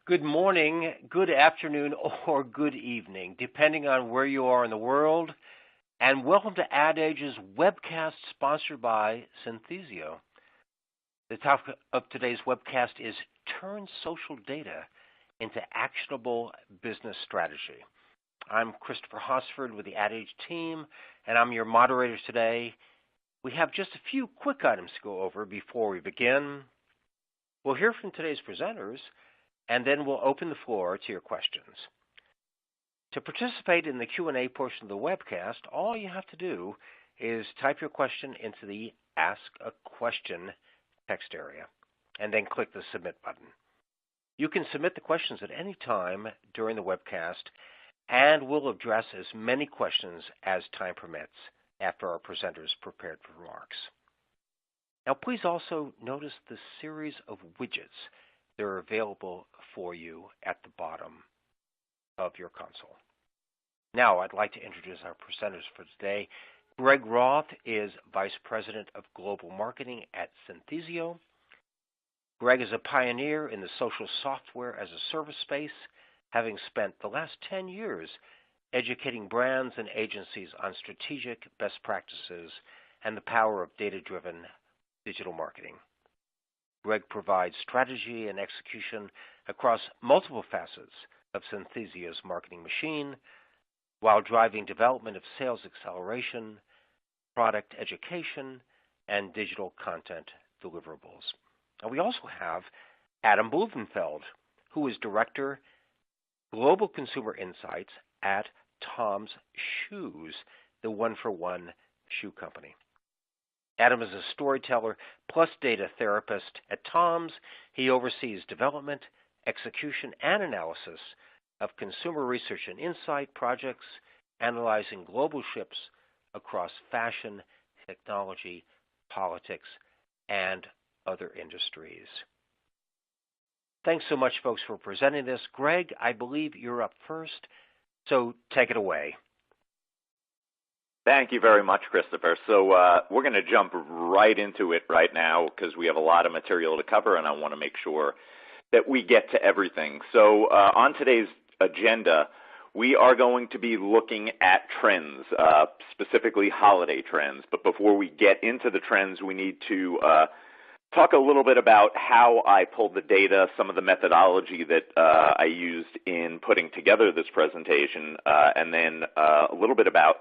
Good morning, good afternoon, or good evening, depending on where you are in the world. And welcome to Ad Age's webcast sponsored by Synthesio. The topic of today's webcast is Turn Social Data into Actionable Business Strategy. I'm Christopher Hosford with the Ad Age team, and I'm your moderator today. We have just a few quick items to go over before we begin. We'll hear from today's presenters, and then we'll open the floor to your questions. To participate in the Q&A portion of the webcast, all you have to do is type your question into the Ask a Question text area, and then click the Submit button. You can submit the questions at any time during the webcast, and we'll address as many questions as time permits after our presenters prepared for remarks. Now, please also notice the series of widgets that are available for you at the bottom of your console. Now, I'd like to introduce our presenters for today. Greg Roth is Vice President of Global Marketing at Synthesio. Greg is a pioneer in the social software as a service space, having spent the last 10 years educating brands and agencies on strategic best practices and the power of data-driven digital marketing. Greg provides strategy and execution across multiple facets of Synthesio's marketing machine while driving development of sales acceleration, product education, and digital content deliverables. And we also have Adam Blumenfeld, who is Director, Global Consumer Insights at Tom's Shoes, the one-for-one shoe company. Adam is a storyteller plus data therapist at Tom's. He oversees development, execution, and analysis of consumer research and insight projects, analyzing global shifts across fashion, technology, politics, and other industries. Thanks so much, folks, for presenting this. Greg, I believe you're up first, so take it away. Thank you very much, Christopher. So we're going to jump right into it right now because we have a lot of material to cover, and I want to make sure that we get to everything. So on today's agenda, we are going to be looking at trends, specifically holiday trends. But before we get into the trends, we need to talk a little bit about how I pulled the data, some of the methodology that I used in putting together this presentation, and then a little bit about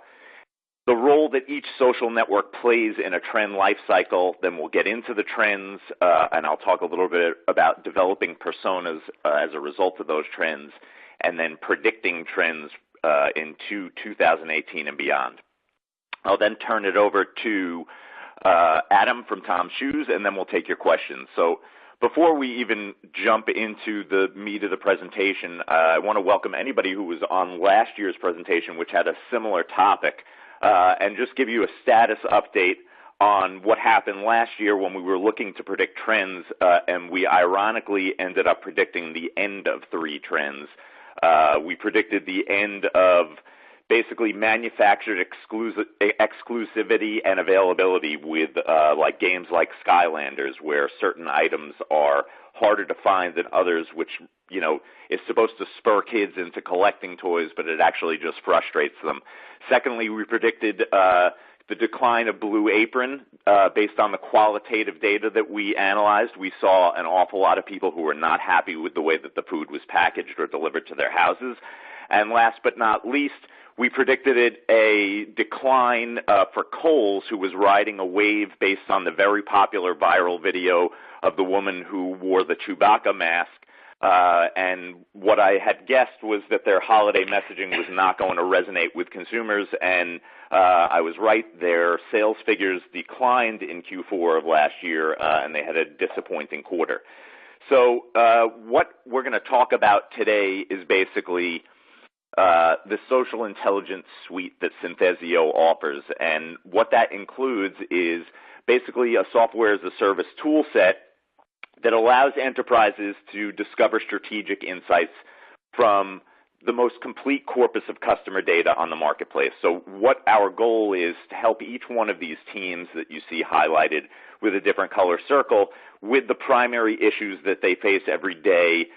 the role that each social network plays in a trend life cycle. Then we'll get into the trends, and I'll talk a little bit about developing personas as a result of those trends, and then predicting trends into 2018 and beyond. I'll then turn it over to Adam from Tom's Shoes, and then we'll take your questions. So before we even jump into the meat of the presentation, I want to welcome anybody who was on last year's presentation, which had a similar topic, and just give you a status update on what happened last year when we were looking to predict trends, and we ironically ended up predicting the end of three trends. We predicted the end of basically manufactured exclusivity and availability with like games like Skylanders, where certain items are harder to find than others, which, you know, is supposed to spur kids into collecting toys, but it actually just frustrates them. Secondly, we predicted the decline of Blue Apron based on the qualitative data that we analyzed. We saw an awful lot of people who were not happy with the way that the food was packaged or delivered to their houses. And last but not least, we predicted a decline for Kohl's, who was riding a wave based on the very popular viral video of the woman who wore the Chewbacca mask. And what I had guessed was that their holiday messaging was not going to resonate with consumers, and I was right. Their sales figures declined in Q4 of last year, and they had a disappointing quarter. So what we're going to talk about today is basically the social intelligence suite that Synthesio offers, and what that includes is basically a software as a service tool set that allows enterprises to discover strategic insights from the most complete corpus of customer data on the marketplace. So what our goal is to help each one of these teams that you see highlighted with a different color circle with the primary issues that they face every day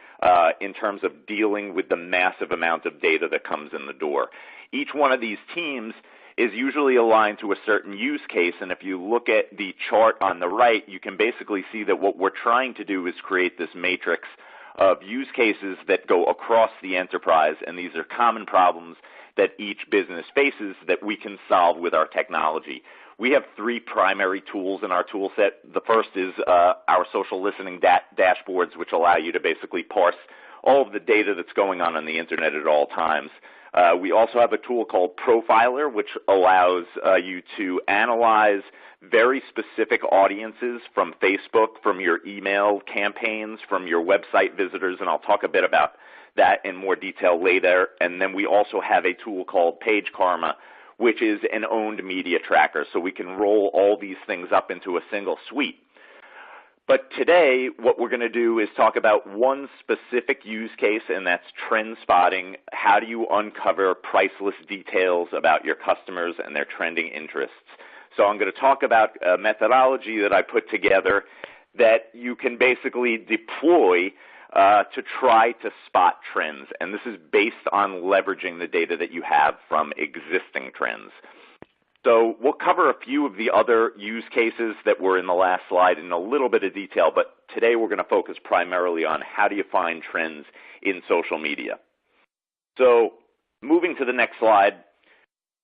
in terms of dealing with the massive amount of data that comes in the door. Each one of these teams is usually aligned to a certain use case, and if you look at the chart on the right, you can basically see that what we're trying to do is create this matrix of use cases that go across the enterprise, and these are common problems that each business faces that we can solve with our technology. We have three primary tools in our tool set. The first is our social listening dashboards, which allow you to basically parse all of the data that's going on the internet at all times. We also have a tool called Profiler, which allows you to analyze very specific audiences from Facebook, from your email campaigns, from your website visitors, and I'll talk a bit about that in more detail later. And then we also have a tool called Page Karma, which is an owned media tracker, so we can roll all these things up into a single suite. But today, what we're going to do is talk about one specific use case, and that's trend spotting. How do you uncover priceless details about your customers and their trending interests? So I'm going to talk about a methodology that I put together that you can basically deploy to try to spot trends, and this is based on leveraging the data that you have from existing trends. So we'll cover a few of the other use cases that were in the last slide in a little bit of detail, but today we're going to focus primarily on how do you find trends in social media. So moving to the next slide,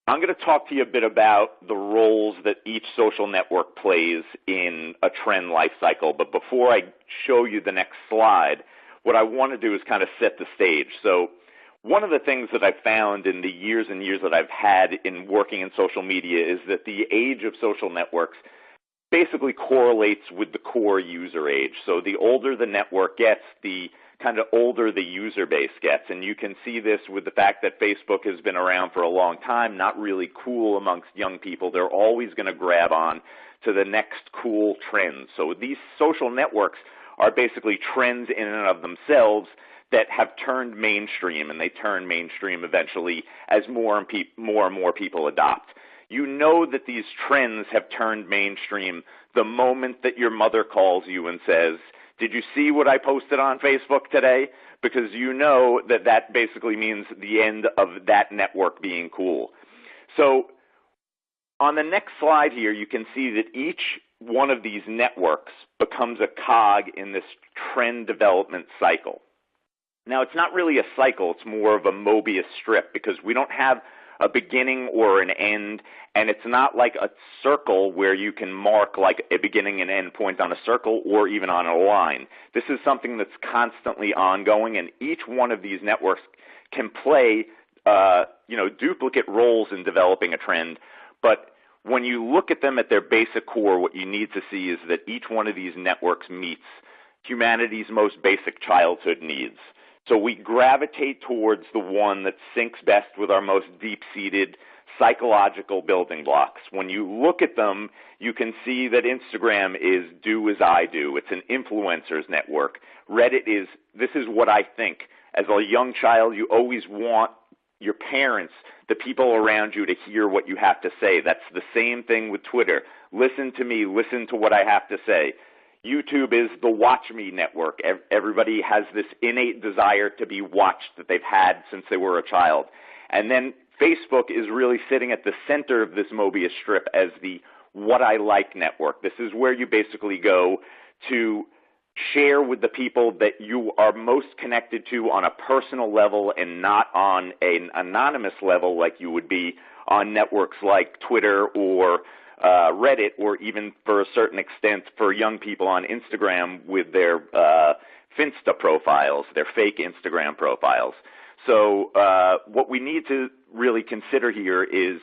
I'm going to talk to you a bit about the roles that each social network plays in a trend life cycle. But before I show you the next slide, what I want to do is kind of set the stage. So one of the things that I've found in the years and years that I've had in working in social media is that the age of social networks basically correlates with the core user age. So the older the network gets, the kind of older the user base gets. And you can see this with the fact that Facebook has been around for a long time, not really cool amongst young people. They're always going to grab on to the next cool trend. So these social networks are basically trends in and of themselves that have turned mainstream, and they turn mainstream eventually as more and more people adopt. You know that these trends have turned mainstream the moment that your mother calls you and says, "Did you see what I posted on Facebook today?" Because you know that that basically means the end of that network being cool. So on the next slide here, you can see that each one of these networks becomes a cog in this trend development cycle. Now, it's not really a cycle. It's more of a Mobius strip because we don't have a beginning or an end, and it's not like a circle where you can mark like a beginning and end point on a circle or even on a line. This is something that's constantly ongoing, and each one of these networks can play duplicate roles in developing a trend. But when you look at them at their basic core, what you need to see is that each one of these networks meets humanity's most basic childhood needs. So we gravitate towards the one that syncs best with our most deep-seated psychological building blocks. When you look at them, you can see that Instagram is do as I do. It's an influencers network. Reddit is this is what I think. As a young child, you always want your parents, the people around you, to hear what you have to say. That's the same thing with Twitter. Listen to me. Listen to what I have to say. YouTube is the watch me network. Everybody has this innate desire to be watched that they've had since they were a child. And then Facebook is really sitting at the center of this Mobius strip as the what I like network. This is where you basically go to share with the people that you are most connected to on a personal level and not on an anonymous level like you would be on networks like Twitter or Reddit, or even for a certain extent for young people on Instagram with their Finsta profiles, their fake Instagram profiles. So what we need to really consider here is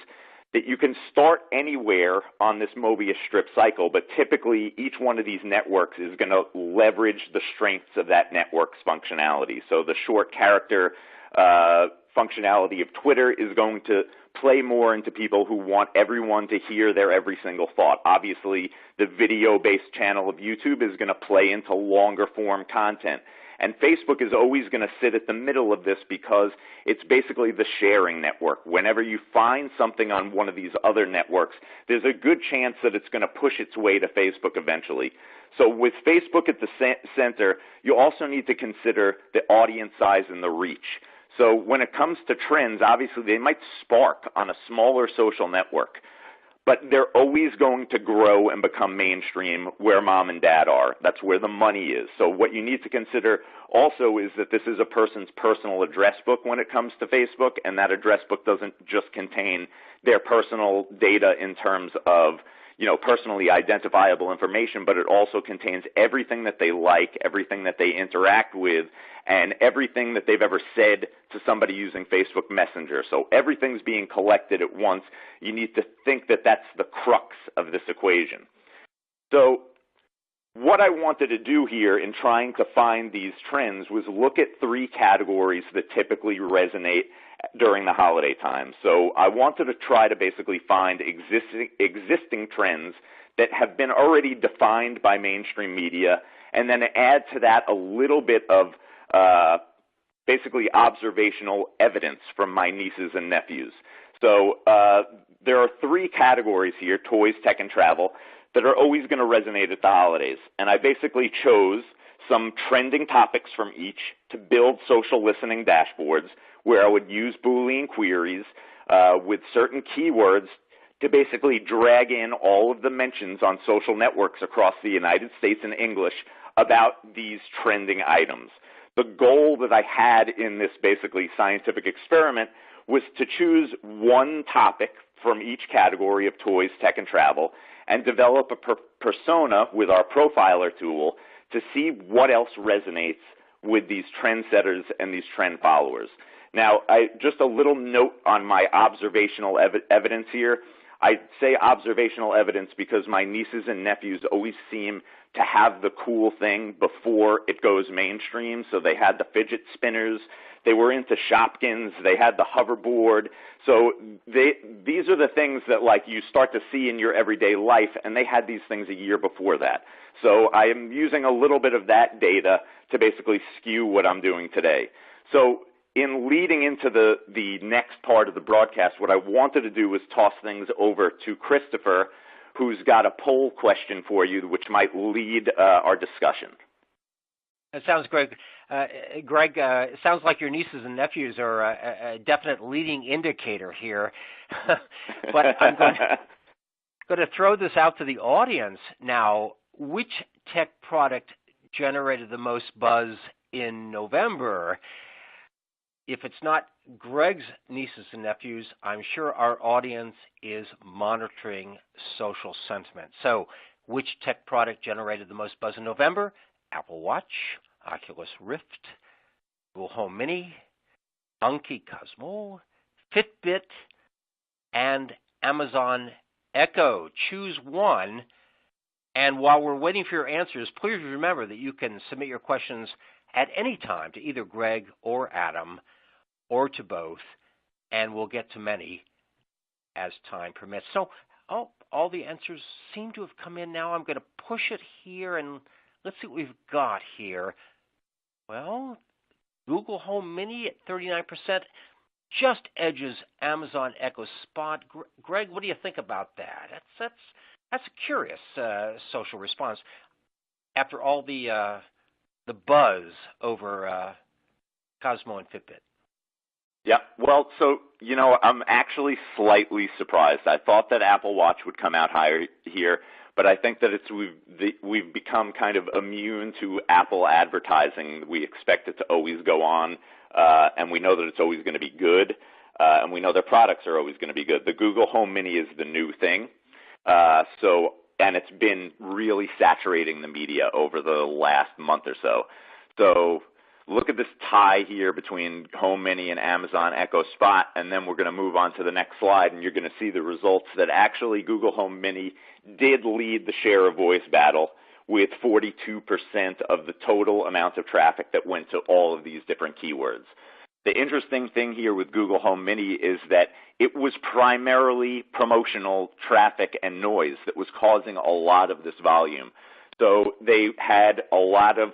that you can start anywhere on this Mobius strip cycle, but typically each one of these networks is going to leverage the strengths of that network's functionality. So the short character functionality of Twitter is going to play more into people who want everyone to hear their every single thought. Obviously, the video-based channel of YouTube is going to play into longer-form content. And Facebook is always going to sit at the middle of this because it's basically the sharing network. Whenever you find something on one of these other networks, there's a good chance that it's going to push its way to Facebook eventually. So with Facebook at the center, you also need to consider the audience size and the reach. So when it comes to trends, obviously they might spark on a smaller social network, but they're always going to grow and become mainstream where mom and dad are. That's where the money is. So what you need to consider also is that this is a person's personal address book when it comes to Facebook, and that address book doesn't just contain their personal data in terms of, personally identifiable information, but it also contains everything that they like, everything that they interact with, and everything that they've ever said to somebody using Facebook Messenger. So everything's being collected at once. You need to think that that's the crux of this equation. So what I wanted to do here in trying to find these trends was look at three categories that typically resonate during the holiday time. So I wanted to try to basically find existing trends that have been already defined by mainstream media, and then add to that a little bit of basically observational evidence from my nieces and nephews. So there are three categories here, toys, tech, and travel, that are always going to resonate at the holidays. And I basically chose some trending topics from each to build social listening dashboards where I would use Boolean queries with certain keywords to basically drag in all of the mentions on social networks across the United States in English about these trending items. The goal that I had in this basically scientific experiment was to choose one topic from each category of toys, tech, and travel and develop a persona with our profiler tool to see what else resonates with these trendsetters and these trend followers. Now, just a little note on my observational evidence here. I say observational evidence because my nieces and nephews always seem to have the cool thing before it goes mainstream. So they had the fidget spinners, they were into Shopkins, they had the hoverboard. So these are the things that you start to see in your everyday life, and they had these things a year before that. So I am using a little bit of that data to basically skew what I'm doing today. So in leading into the next part of the broadcast, what I wanted to do was toss things over to Christopher, who's got a poll question for you, which might lead our discussion. That sounds great. Greg, it sounds like your nieces and nephews are a definite leading indicator here. But I'm going to throw this out to the audience now. Which tech product generated the most buzz in November? If it's not Greg's nieces and nephews, I'm sure our audience is monitoring social sentiment. So, which tech product generated the most buzz in November? Apple Watch, Oculus Rift, Google Home Mini, Monkey Cosmo, Fitbit, and Amazon Echo. Choose one. And while we're waiting for your answers, please remember that you can submit your questions at any time to either Greg or Adam, or to both, and we'll get to many as time permits. So all the answers seem to have come in now. I'm going to push it here, and let's see what we've got here. Well, Google Home Mini at 39% just edges Amazon Echo Spot. Greg, what do you think about that? That's a curious social response after all the buzz over Cosmo and Fitbit. Yeah, well, so, I'm actually slightly surprised. I thought that Apple Watch would come out higher here, but I think that we've become kind of immune to Apple advertising. We expect it to always go on, and we know that it's always going to be good, and we know their products are always going to be good. The Google Home Mini is the new thing, and it's been really saturating the media over the last month or so. So look at this tie here between Home Mini and Amazon Echo Spot, and then we're going to move on to the next slide, and you're going to see the results that actually Google Home Mini did lead the share of voice battle with 42% of the total amount of traffic that went to all of these different keywords. The interesting thing here with Google Home Mini is that it was primarily promotional traffic and noise that was causing a lot of this volume. So they had a lot of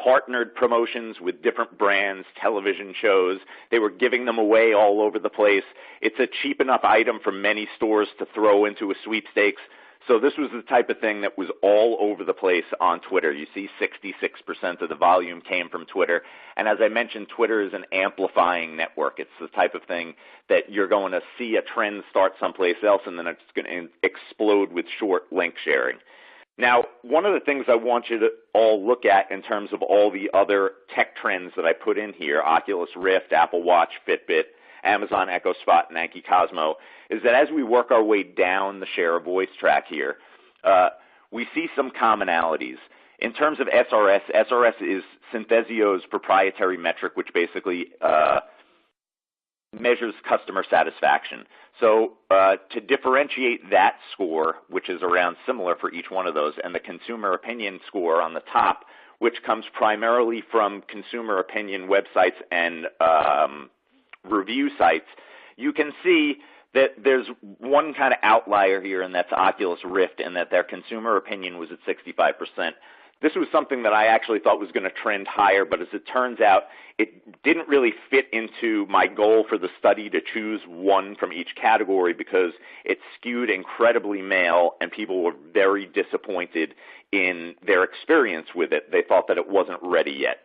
partnered promotions with different brands, television shows. They were giving them away all over the place. It's a cheap enough item for many stores to throw into a sweepstakes. So this was the type of thing that was all over the place on Twitter. You see 66% of the volume came from Twitter. And as I mentioned, Twitter is an amplifying network. It's the type of thing that you're going to see a trend start someplace else, and then it's going to explode with short link sharing. Now, one of the things I want you to all look at in terms of all the other tech trends that I put in here, Oculus Rift, Apple Watch, Fitbit, Amazon Echo Spot, and Anki Cosmo, is that as we work our way down the share of voice track here, we see some commonalities. In terms of SRS, SRS is Synthesio's proprietary metric, which basically measures customer satisfaction. So to differentiate that score, which is around similar for each one of those, and the consumer opinion score on the top, which comes primarily from consumer opinion websites and review sites, you can see that there's one kind of outlier here, and that's Oculus Rift, and that their consumer opinion was at 65%. This was something that I actually thought was going to trend higher, but as it turns out, it didn't really fit into my goal for the study to choose one from each category because it skewed incredibly male, and people were very disappointed in their experience with it. They thought that it wasn't ready yet.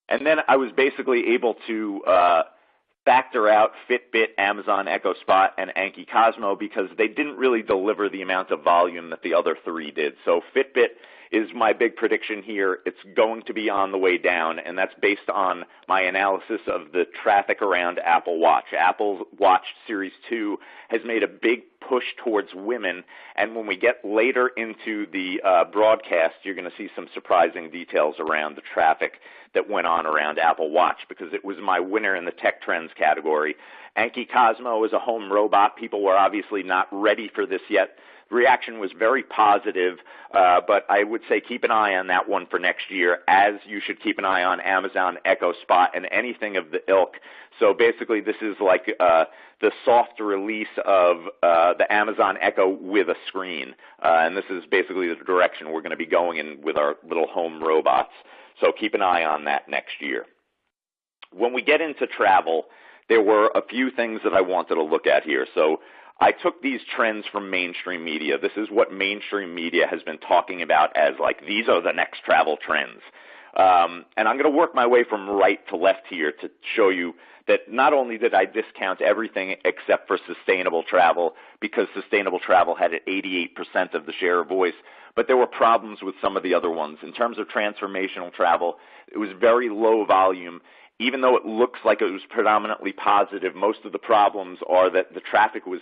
And then I was basically able to factor out Fitbit, Amazon Echo Spot, and Anki Cosmo because they didn't really deliver the amount of volume that the other three did. So Fitbit is my big prediction here. It's going to be on the way down, and that's based on my analysis of the traffic around Apple Watch. Apple Watch Series 2 has made a big push towards women, and when we get later into the broadcast, you're going to see some surprising details around the traffic that went on around Apple Watch because it was my winner in the tech trends category. Anki Cosmo is a home robot. People were obviously not ready for this yet. The reaction was very positive, but I would say keep an eye on that one for next year, as you should keep an eye on Amazon Echo Spot and anything of the ilk. So basically this is like the soft release of the Amazon Echo with a screen, and this is basically the direction we're going to be going in with our little home robots. So keep an eye on that next year. When we get into travel, there were a few things that I wanted to look at here. So I took these trends from mainstream media. This is what mainstream media has been talking about as like, these are the next travel trends. And I'm going to work my way from right to left here to show you that not only did I discount everything except for sustainable travel, because sustainable travel had 88% of the share of voice, but there were problems with some of the other ones. In terms of transformational travel, it was very low volume. Even though it looks like it was predominantly positive, most of the problems are that the traffic was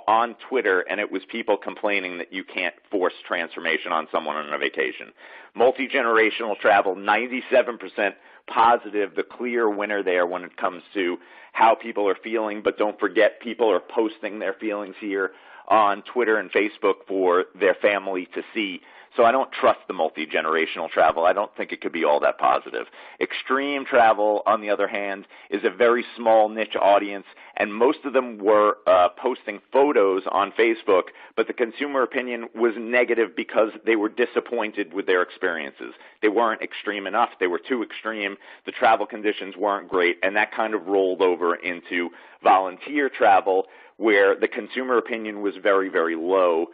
on Twitter, and it was people complaining that you can't force transformation on someone on a vacation. Multi-generational travel, 97% positive, the clear winner there when it comes to how people are feeling, but don't forget people are posting their feelings here on Twitter and Facebook for their family to see. So I don't trust the multi-generational travel. I don't think it could be all that positive. Extreme travel, on the other hand, is a very small niche audience, and most of them were posting photos on Facebook, but the consumer opinion was negative because they were disappointed with their experiences. They weren't extreme enough. They were too extreme. The travel conditions weren't great, and that kind of rolled over into volunteer travel, where the consumer opinion was very, very low.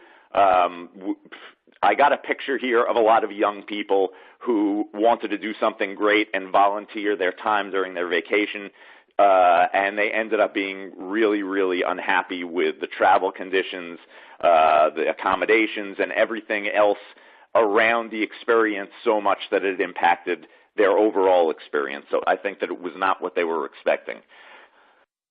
I got a picture here of a lot of young people who wanted to do something great and volunteer their time during their vacation, and they ended up being really, really unhappy with the travel conditions, the accommodations, and everything else around the experience so much that it impacted their overall experience. So I think that it was not what they were expecting.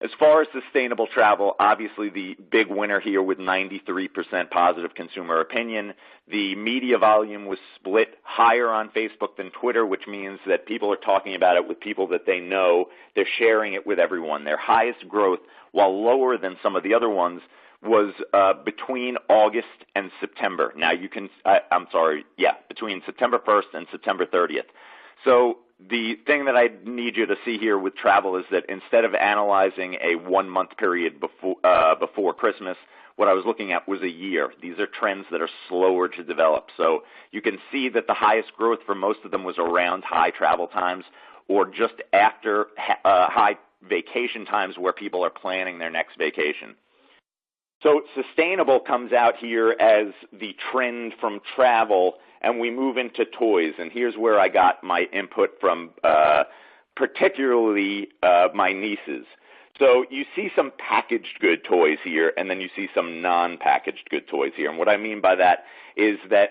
As far as sustainable travel, obviously the big winner here with 93% positive consumer opinion. The media volume was split higher on Facebook than Twitter, which means that people are talking about it with people that they know. They're sharing it with everyone. Their highest growth, while lower than some of the other ones, was between August and September. Now you can, between September 1st and September 30th. So the thing that I need you to see here with travel is that instead of analyzing a 1 month period before Christmas, what I was looking at was a year. These are trends that are slower to develop. So you can see that the highest growth for most of them was around high travel times or just after high vacation times where people are planning their next vacation. So sustainable comes out here as the trend from travel, and we move into toys. And here's where I got my input from particularly my nieces. So you see some packaged good toys here, and then you see some non-packaged good toys here. And what I mean by that is that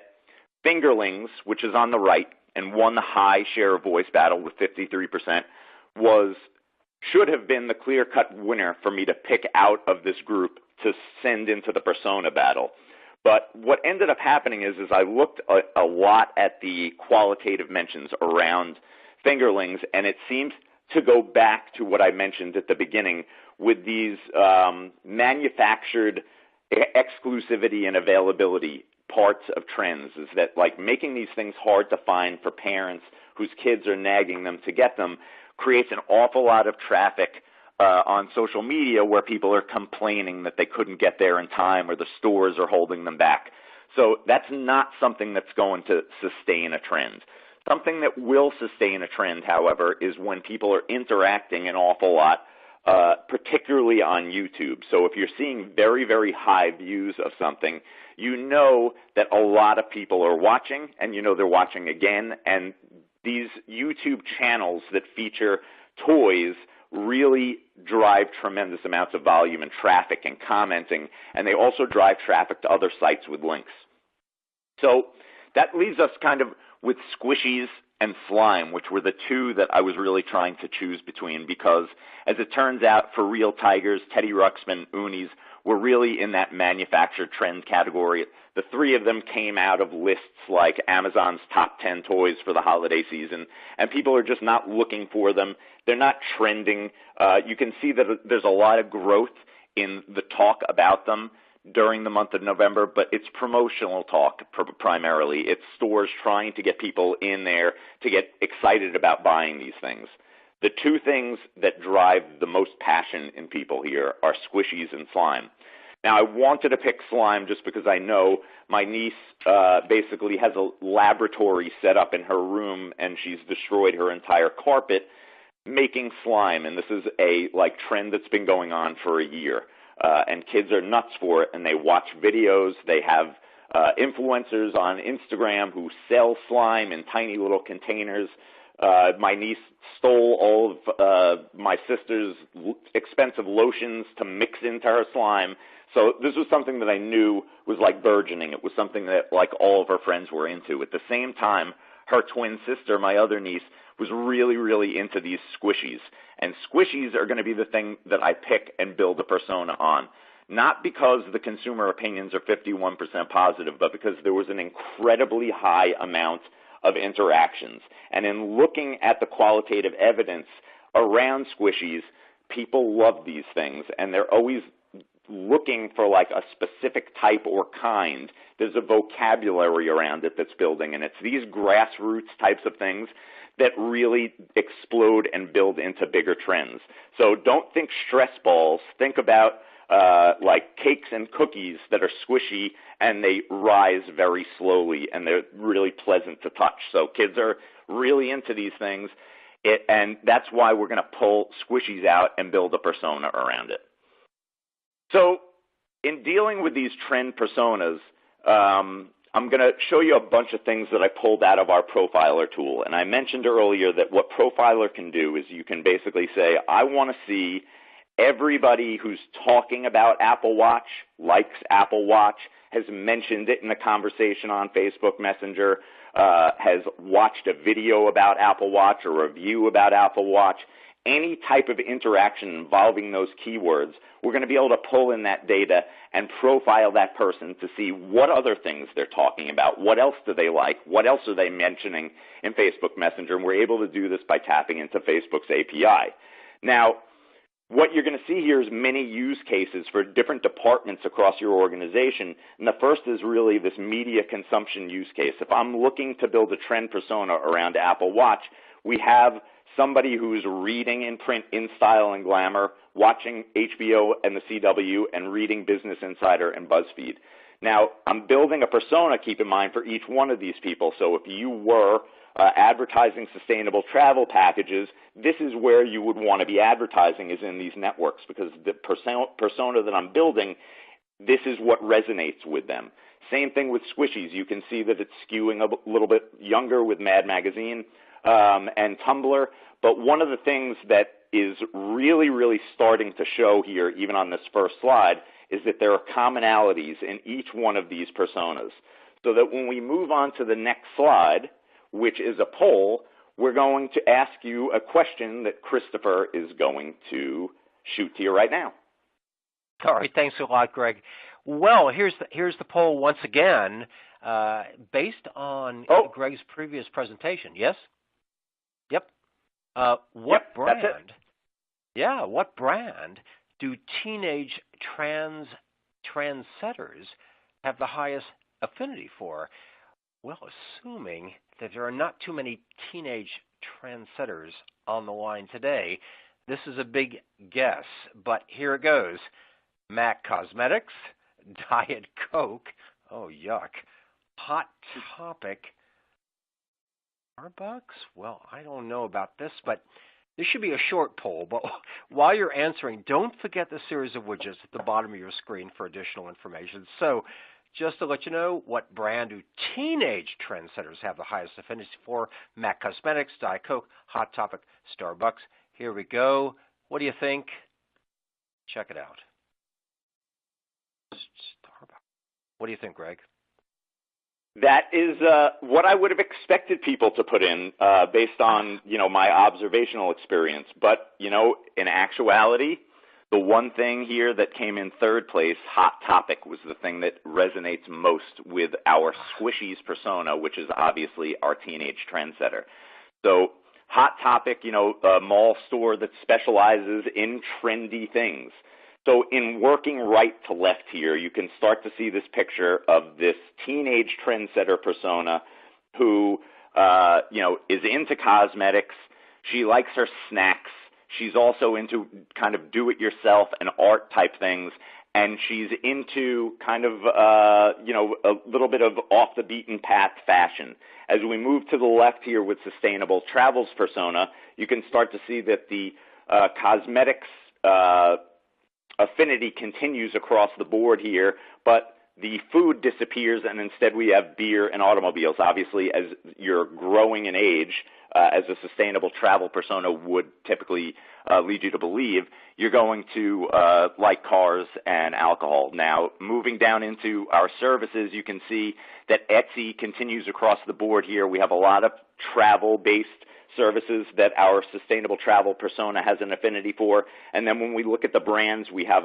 Fingerlings, which is on the right, and won the high share of voice battle with 53%, should have been the clear-cut winner for me to pick out of this group to send into the persona battle. But what ended up happening is I looked a lot at the qualitative mentions around Fingerlings, and it seems to go back to what I mentioned at the beginning with these manufactured exclusivity and availability parts of trends, is that like making these things hard to find for parents whose kids are nagging them to get them creates an awful lot of traffic on social media where people are complaining that they couldn't get there in time or the stores are holding them back. So that's not something that's going to sustain a trend. Something that will sustain a trend, however, is when people are interacting an awful lot, particularly on YouTube. So if you're seeing very, very high views of something, you know that a lot of people are watching, and you know they're watching again. And these YouTube channels that feature toys really drive tremendous amounts of volume and traffic and commenting, and they also drive traffic to other sites with links. So that leaves us kind of with squishies and slime, which were the two that I was really trying to choose between, because as it turns out, for real tigers, Teddy Ruxpin, Unis were really in that manufactured trend category. The three of them came out of lists like Amazon's top 10 toys for the holiday season, and people are just not looking for them. They're not trending. You can see that there's a lot of growth in the talk about them during the month of November, but it's promotional talk primarily. It's stores trying to get people in there to get excited about buying these things. The two things that drive the most passion in people here are squishies and slime. Now, I wanted to pick slime just because I know my niece basically has a laboratory set up in her room, and she's destroyed her entire carpet making slime, and this is a trend that's been going on for a year. And kids are nuts for it, and they watch videos. They have influencers on Instagram who sell slime in tiny little containers. My niece stole all of my sister's expensive lotions to mix into her slime. So this was something that I knew was burgeoning. It was something that all of her friends were into. At the same time, her twin sister, my other niece, was really, really into these squishies. And squishies are going to be the thing that I pick and build a persona on. Not because the consumer opinions are 51% positive, but because there was an incredibly high amount of interactions. And in looking at the qualitative evidence around squishies, people love these things, and they're always looking for a specific type or kind. There's a vocabulary around it that's building, and it's these grassroots types of things that really explode and build into bigger trends. So don't think stress balls. Think about cakes and cookies that are squishy and they rise very slowly and they're really pleasant to touch. So kids are really into these things, and that's why we're going to pull squishies out and build a persona around it. So in dealing with these trend personas, I'm going to show you a bunch of things that I pulled out of our profiler tool. And I mentioned earlier that what profiler can do is you can basically say, I want to see everybody who's talking about Apple Watch, likes Apple Watch, has mentioned it in a conversation on Facebook Messenger, has watched a video about Apple Watch or a review about Apple Watch. Any type of interaction involving those keywords, we're going to be able to pull in that data and profile that person to see what other things they're talking about, what else do they like, what else are they mentioning in Facebook Messenger, and we're able to do this by tapping into Facebook's API. Now, what you're going to see here is many use cases for different departments across your organization, and the first is really this media consumption use case. If I'm looking to build a trend persona around Apple Watch, we have somebody who's reading in print in Style and Glamour, watching HBO and the CW, and reading Business Insider and BuzzFeed. Now, I'm building a persona, keep in mind, for each one of these people. So if you were advertising sustainable travel packages, this is where you would want to be advertising, is in these networks, because the persona that I'm building, this is what resonates with them. Same thing with squishies. You can see that it's skewing a little bit younger with Mad Magazine and Tumblr. But one of the things that is really, really starting to show here, even on this first slide, is that there are commonalities in each one of these personas. So that when we move on to the next slide, which is a poll, we're going to ask you a question that Christopher is going to shoot to you right now. All right, thanks a lot, Greg. Well, here's the poll once again, based on Greg's previous presentation. Yes? Yep. What brand? That's it. Yeah, what brand do teenage trendsetters have the highest affinity for? Well, assuming that there are not too many teenage trendsetters on the line today, this is a big guess, but here it goes. MAC Cosmetics, Diet Coke, oh yuck, Hot Topic, Starbucks? Well, I don't know about this, but this should be a short poll. But while you're answering, don't forget the series of widgets at the bottom of your screen for additional information. So just to let you know, what brand do teenage trendsetters have the highest affinity for? MAC Cosmetics, Diet Coke, Hot Topic, Starbucks. Here we go. What do you think? Check it out. Starbucks. What do you think, Greg? That is what I would have expected people to put in based on, my observational experience. But, in actuality, the one thing here that came in third place, Hot Topic, was the thing that resonates most with our Squishies persona, which is obviously our teenage trendsetter. So Hot Topic, a mall store that specializes in trendy things. So in working right to left here, you can start to see this picture of this teenage trendsetter persona who, is into cosmetics. She likes her snacks. She's also into kind of do-it-yourself and art type things. And she's into kind of, a little bit of off-the-beaten-path fashion. As we move to the left here with sustainable travels persona, you can start to see that the cosmetics affinity continues across the board here, but the food disappears, and instead we have beer and automobiles. Obviously, as you're growing in age, as a sustainable travel persona would typically lead you to believe, you're going to like cars and alcohol. Now, moving down into our services, you can see that Etsy continues across the board here. We have a lot of travel-based services that our sustainable travel persona has an affinity for. And then when we look at the brands, we have,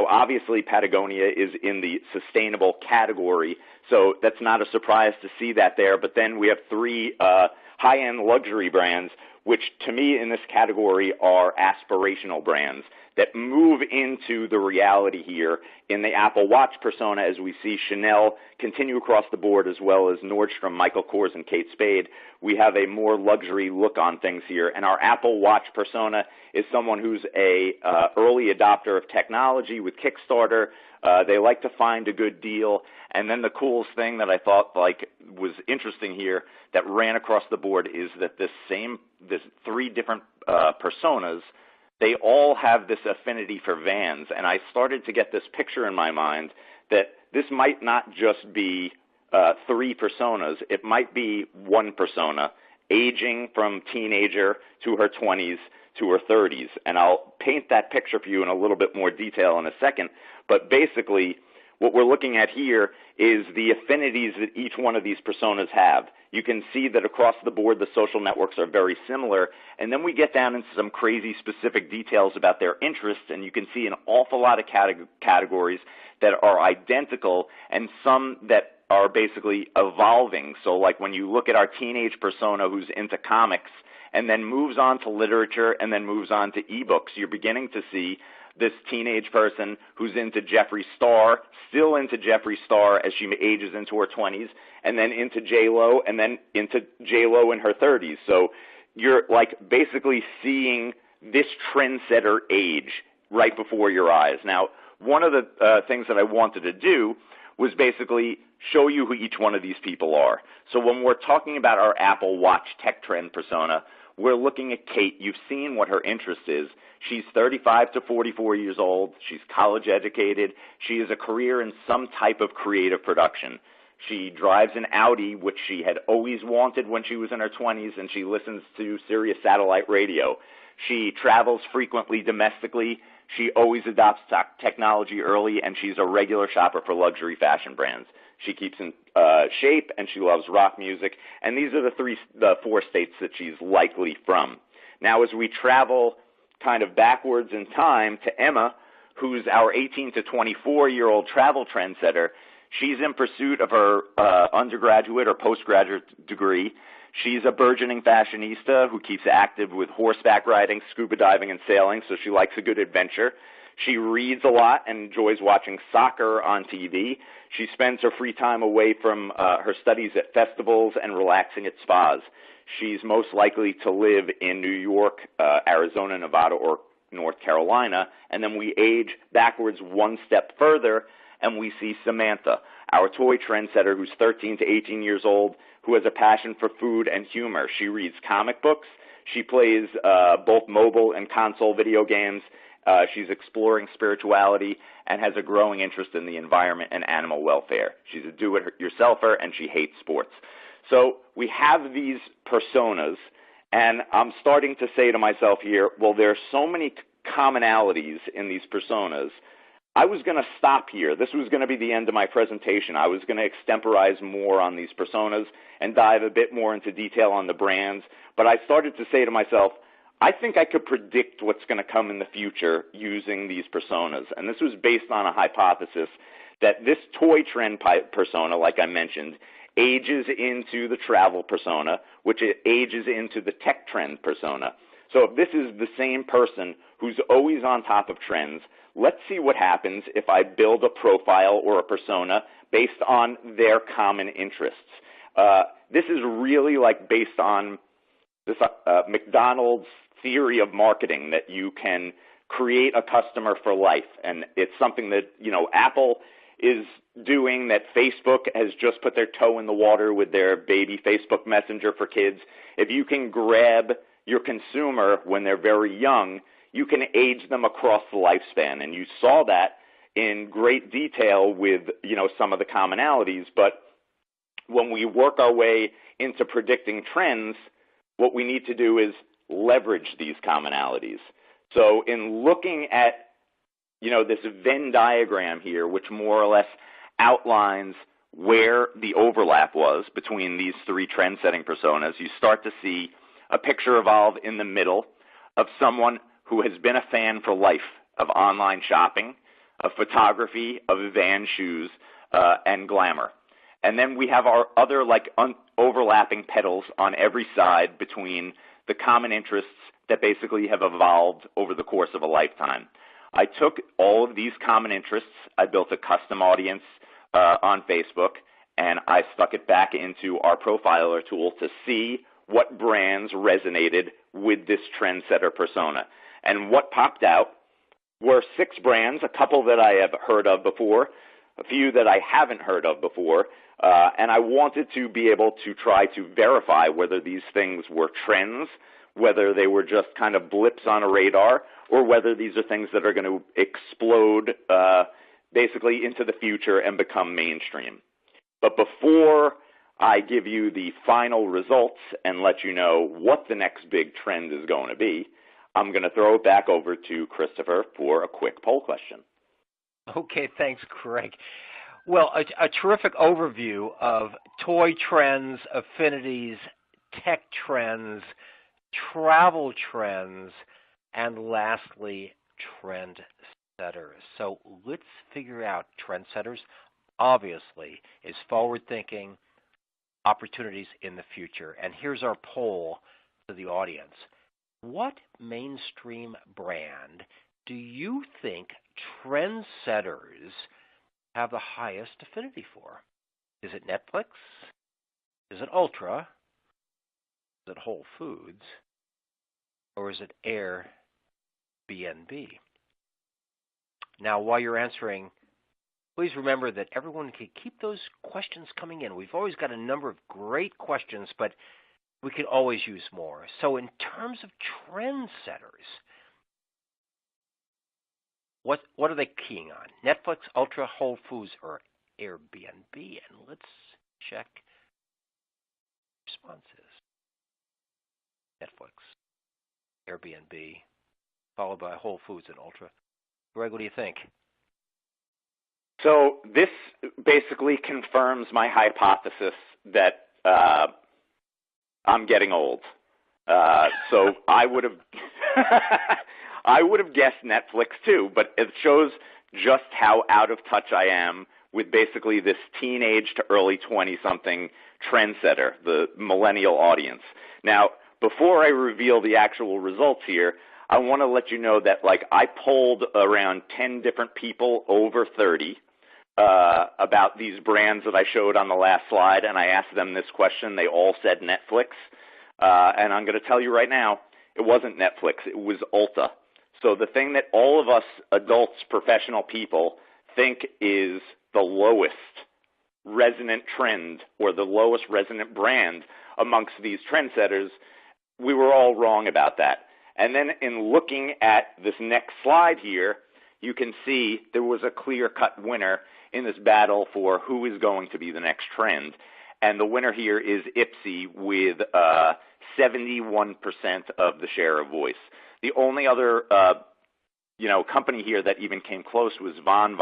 obviously Patagonia is in the sustainable category, so that's not a surprise to see that there. But then we have three high-end luxury brands, which to me in this category are aspirational brands that move into the reality here in the Apple Watch persona, as we see Chanel continue across the board, as well as Nordstrom, Michael Kors, and Kate Spade. We have a more luxury look on things here. And our Apple Watch persona is someone who's a early adopter of technology with Kickstarter. They like to find a good deal. And then the coolest thing that I thought was interesting here that ran across the board is that this three different personas, they all have this affinity for vans. And I started to get this picture in my mind that this might not just be three personas. It might be one persona, aging from teenager to her 20s to her 30s. And I'll paint that picture for you in a little bit more detail in a second. But basically, what we're looking at here is the affinities that each one of these personas have. You can see that across the board, the social networks are very similar. And then we get down into some crazy specific details about their interests, and you can see an awful lot of categories that are identical and some that are basically evolving. So like when you look at our teenage persona who's into comics and then moves on to literature and then moves on to ebooks, you're beginning to see this teenage person who's into Jeffree Star, still into Jeffree Star as she ages into her 20s, and then into J-Lo, and then into J-Lo in her 30s. So you're like basically seeing this trendsetter age right before your eyes. Now, one of the things that I wanted to do was basically show you who each one of these people are. So when we're talking about our Apple Watch tech trend persona, we're looking at Kate. You've seen what her interest is. She's 35 to 44 years old. She's college educated. She has a career in some type of creative production. She drives an Audi, which she had always wanted when she was in her 20s, and she listens to Sirius satellite radio. She travels frequently domestically. She always adopts technology early, and she's a regular shopper for luxury fashion brands. She keeps in shape, and she loves rock music. And these are the four states that she's likely from. Now, as we travel kind of backwards in time to Emma, who's our 18 to 24-year-old travel trendsetter, she's in pursuit of her undergraduate or postgraduate degree. She's a burgeoning fashionista who keeps active with horseback riding, scuba diving, and sailing, so she likes a good adventure. She reads a lot and enjoys watching soccer on TV. She spends her free time away from her studies at festivals and relaxing at spas. She's most likely to live in New York, Arizona, Nevada, or North Carolina. And then we age backwards one step further, and we see Samantha, our toy trendsetter who's 13 to 18 years old, who has a passion for food and humor. She reads comic books. She plays both mobile and console video games. She's exploring spirituality and has a growing interest in the environment and animal welfare. She's a do-it-yourselfer, and she hates sports. So we have these personas, and I'm starting to say to myself here, well, there are so many commonalities in these personas. I was going to stop here. This was going to be the end of my presentation. I was going to extemporize more on these personas and dive a bit more into detail on the brands. But I started to say to myself, I think I could predict what's going to come in the future using these personas. And this was based on a hypothesis that this toy trend persona, like I mentioned, ages into the travel persona, which ages into the tech trend persona. So if this is the same person who's always on top of trends, let's see what happens if I build a profile or a persona based on their common interests. This is really like based on this McDonald's theory of marketing, that you can create a customer for life. And it's something that, Apple is doing, that Facebook has just put their toe in the water with their baby Facebook Messenger for kids. If you can grab your consumer when they're very young, you can age them across the lifespan. And you saw that in great detail with, some of the commonalities. But when we work our way into predicting trends, what we need to do is leverage these commonalities. So in looking at, this Venn diagram here, which more or less outlines where the overlap was between these three trend-setting personas, you start to see a picture evolve in the middle of someone who has been a fan for life of online shopping, of photography, of van shoes, and glamour. And then we have our other overlapping petals on every side between the common interests that basically have evolved over the course of a lifetime. I took all of these common interests, I built a custom audience on Facebook, and I stuck it back into our profiler tool to see what brands resonated with this trendsetter persona. And what popped out were 6 brands, a couple that I have heard of before, a few that I haven't heard of before, and I wanted to be able to try to verify whether these things were trends, whether they were just kind of blips on a radar, or whether these are things that are going to explode basically into the future and become mainstream. But before I give you the final results and let you know what the next big trend is going to be, I'm going to throw it back over to Christopher for a quick poll question. Okay, thanks, Craig. Well, a terrific overview of toy trends, affinities, tech trends, travel trends, and lastly, trendsetters. So let's figure out trendsetters. Obviously, is forward-thinking, opportunities in the future. And here's our poll to the audience. What mainstream brand do you think trendsetters have the highest affinity for? Is it Netflix? Is it Ultra? Is it Whole Foods? Or is it Airbnb? Now, while you're answering, please remember that everyone can keep those questions coming in. We've always got a number of great questions, but we could always use more. So in terms of trendsetters, what are they keying on? Netflix, Ultra, Whole Foods, or Airbnb? And let's check responses. Netflix, Airbnb, followed by Whole Foods and Ultra. Greg, what do you think? So this basically confirms my hypothesis that I'm getting old. So I would have I would have guessed Netflix too, but it shows just how out of touch I am with basically this teenage to early 20-something trendsetter, the millennial audience. Now, before I reveal the actual results here, I want to let you know that I polled around 10 different people over 30 about these brands that I showed on the last slide, and I asked them this question. They all said Netflix, and I'm going to tell you right now, it wasn't Netflix. It was Ulta. So the thing that all of us adults, professional people, think is the lowest resonant trend or the lowest resonant brand amongst these trendsetters, we were all wrong about that. And then in looking at this next slide here, you can see there was a clear-cut winner in this battle for who is going to be the next trend. And the winner here is Ipsy with 71% of the share of voice. The only other company here that even came close was Von.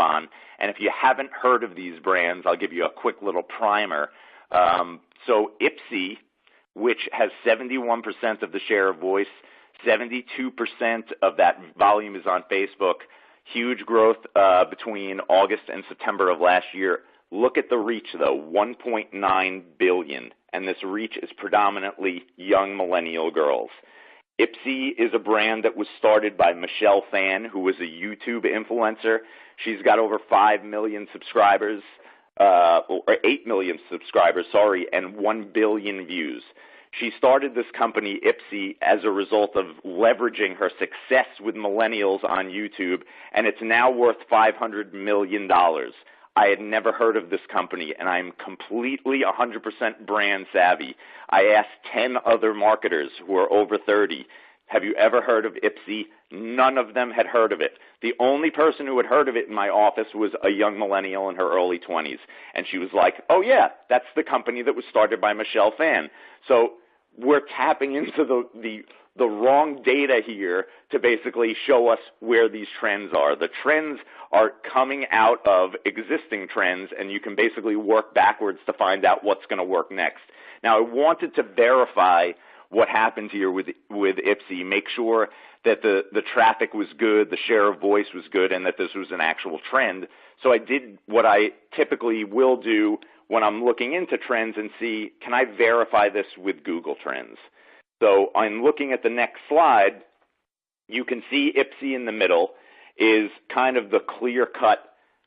And if you haven't heard of these brands, I'll give you a quick little primer. So Ipsy, which has 71% of the share of voice, 72% of that volume is on Facebook. Huge growth between August and September of last year. Look at the reach, though, 1.9 billion. And this reach is predominantly young millennial girls. Ipsy is a brand that was started by Michelle Phan, who was a YouTube influencer. She's got over 5 million subscribers, or 8 million subscribers, and 1 billion views. She started this company, Ipsy, as a result of leveraging her success with millennials on YouTube, and it's now worth $500 million. I had never heard of this company, and I'm completely 100% brand savvy. I asked 10 other marketers who are over 30, have you ever heard of Ipsy? None of them had heard of it. The only person who had heard of it in my office was a young millennial in her early 20s. And she was like, oh, yeah, that's the company that was started by Michelle Phan. So we're tapping into the wrong data here to basically show us where these trends are. The trends are coming out of existing trends, and you can basically work backwards to find out what's going to work next. Now, I wanted to verify what happened here with Ipsy, make sure that the traffic was good, the share of voice was good, and that this was an actual trend. So I did what I typically will do when I'm looking into trends and see, can I verify this with Google Trends? So I'm looking at the next slide. You can see Ipsy in the middle is kind of the clear-cut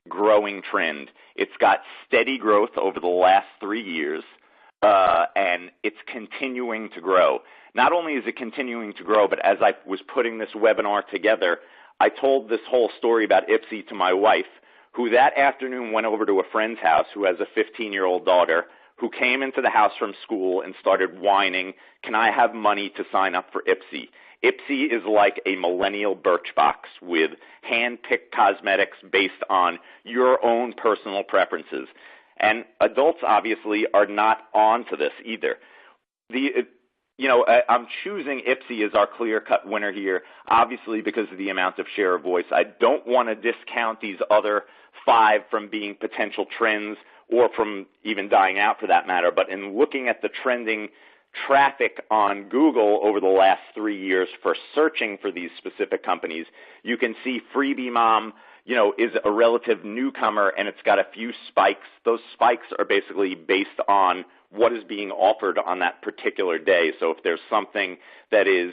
growing trend. It's got steady growth over the last 3 years. And it's continuing to grow. Not only is it continuing to grow, but as I was putting this webinar together, I told this whole story about Ipsy to my wife, who that afternoon went over to a friend's house who has a 15-year-old daughter who came into the house from school and started whining, can I have money to sign up for Ipsy? Ipsy is like a millennial Birchbox with hand-picked cosmetics based on your own personal preferences. And adults, obviously, are not on to this either. I'm choosing Ipsy as our clear-cut winner here, obviously because of the amount of share of voice. I don't want to discount these other 5 from being potential trends or from even dying out for that matter. But in looking at the trending traffic on Google over the last 3 years for searching for these specific companies, you can see Freebie Mom, is a relative newcomer, and it's got a few spikes. Those spikes are basically based on what is being offered on that particular day. So if there's something that is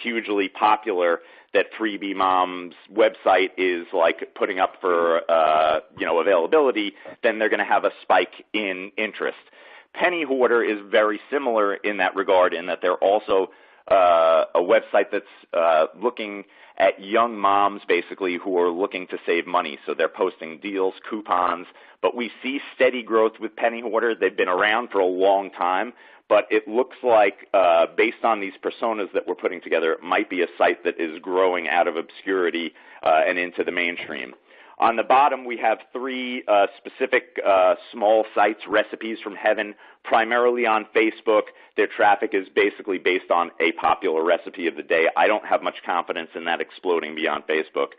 hugely popular that Freebie Mom's website is putting up for availability, then they're going to have a spike in interest. Penny Hoarder is very similar in that regard, in that they're also a website that's looking at young moms, basically, who are looking to save money. So they're posting deals, coupons, but we see steady growth with Penny Hoarder. They've been around for a long time, but it looks like, based on these personas that we're putting together, it might be a site that is growing out of obscurity and into the mainstream. On the bottom, we have three specific small sites, Recipes from Heaven, primarily on Facebook. Their traffic is basically based on a popular recipe of the day. I don't have much confidence in that exploding beyond Facebook.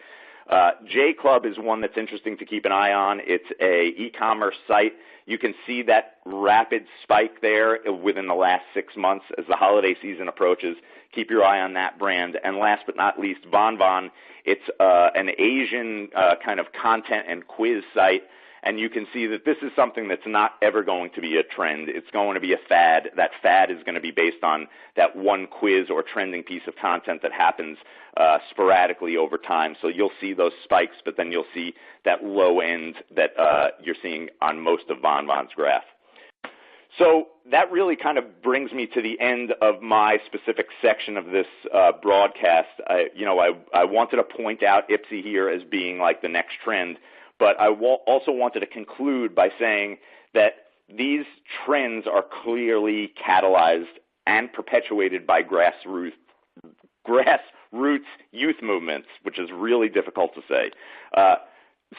J Club is one that's interesting to keep an eye on. It's a e-commerce site. You can see that rapid spike there within the last 6 months as the holiday season approaches. Keep your eye on that brand. And last but not least, Von Von. It's an Asian kind of content and quiz site. And you can see that this is something that's not ever going to be a trend. It's going to be a fad. That fad is going to be based on that one quiz or trending piece of content that happens sporadically over time. So you'll see those spikes, but then you'll see that low end that you're seeing on most of Von Von's graph. So that really kind of brings me to the end of my specific section of this broadcast. I wanted to point out Ipsy here as being like the next trend, but I also wanted to conclude by saying that these trends are clearly catalyzed and perpetuated by grassroots youth movements, which is really difficult to say.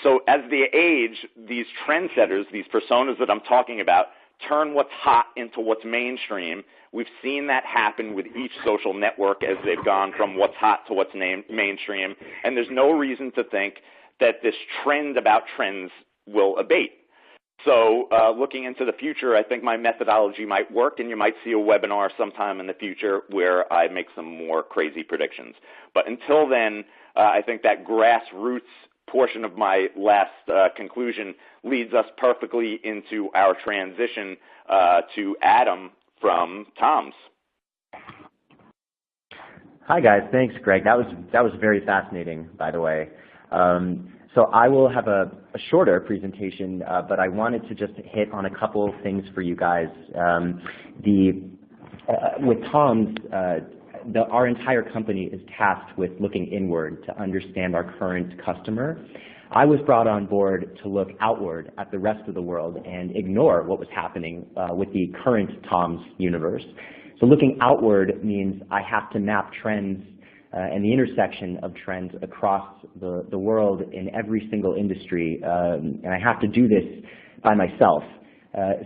So as they age, these trendsetters, these personas that I'm talking about, turn what's hot into what's mainstream. We've seen that happen with each social network as they've gone from what's hot to what's mainstream, and there's no reason to think that this trend about trends will abate. So looking into the future, I think my methodology might work, and you might see a webinar sometime in the future where I make some more crazy predictions. But until then, I think that grassroots portion of my last conclusion leads us perfectly into our transition to Adam from Tom's. Hi guys, thanks Greg. That was very fascinating, by the way. So I will have a shorter presentation, but I wanted to just hit on a couple of things for you guys. With Tom's, our entire company is tasked with looking inward to understand our current customer. I was brought on board to look outward at the rest of the world and ignore what was happening with the current Tom's universe. So looking outward means I have to map trends and the intersection of trends across the world in every single industry, and I have to do this by myself.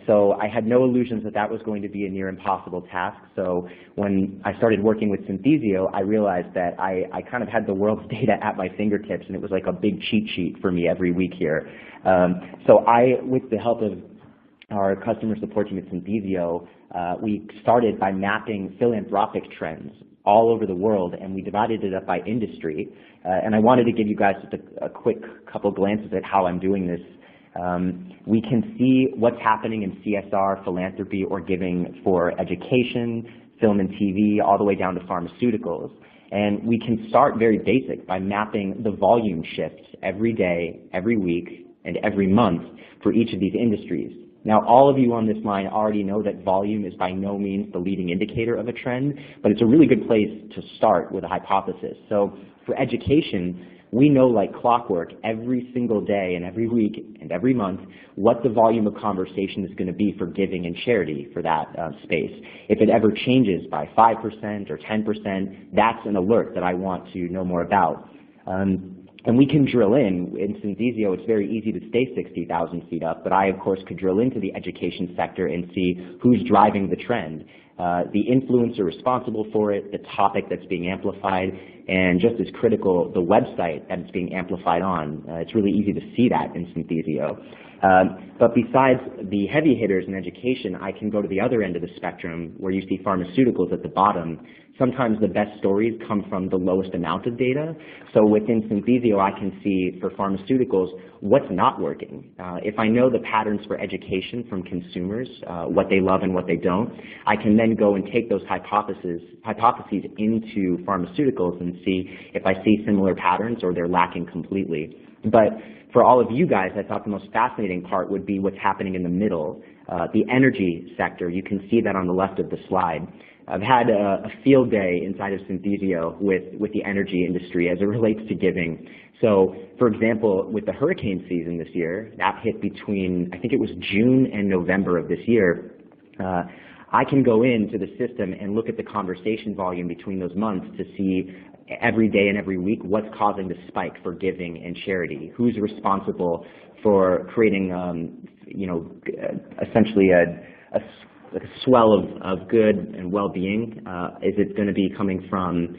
So I had no illusions that that was going to be a near impossible task. So when I started working with Synthesio, I realized that I kind of had the world's data at my fingertips, and it was like a big cheat sheet for me every week here. So with the help of our customer support team at Synthesio, we started by mapping philanthropic trends all over the world, and we divided it up by industry. And I wanted to give you guys just a quick couple glances at how I'm doing this. We can see what's happening in CSR, philanthropy, or giving for education, film and TV, all the way down to pharmaceuticals. And we can start very basic by mapping the volume shifts every day, every week, and every month for each of these industries. Now, all of you on this line already know that volume is by no means the leading indicator of a trend, but it's a really good place to start with a hypothesis. So for education, we know like clockwork every single day and every week and every month what the volume of conversation is going to be for giving and charity for that space. If it ever changes by 5% or 10%, that's an alert that I want to know more about. And we can drill in Synthesio, it's very easy to stay 60,000 feet up, but I, of course, could drill into the education sector and see who's driving the trend, the influencer responsible for it, the topic that's being amplified, and just as critical, the website that it's being amplified on. It's really easy to see that in Synthesio. But besides the heavy hitters in education, I can go to the other end of the spectrum where you see pharmaceuticals at the bottom. Sometimes the best stories come from the lowest amount of data. So within Synthesio, I can see for pharmaceuticals what's not working. If I know the patterns for education from consumers, what they love and what they don't, I can then go and take those hypotheses into pharmaceuticals and see if I see similar patterns or they're lacking completely. But for all of you guys, I thought the most fascinating part would be what's happening in the middle. The energy sector, you can see that on the left of the slide. I've had a field day inside of Synthesio with the energy industry as it relates to giving. So, for example, with the hurricane season this year, that hit between, I think it was June and November of this year, I can go into the system and look at the conversation volume between those months to see every day and every week what's causing the spike for giving and charity, who's responsible for creating, essentially a swell of good and well-being. Is it going to be coming from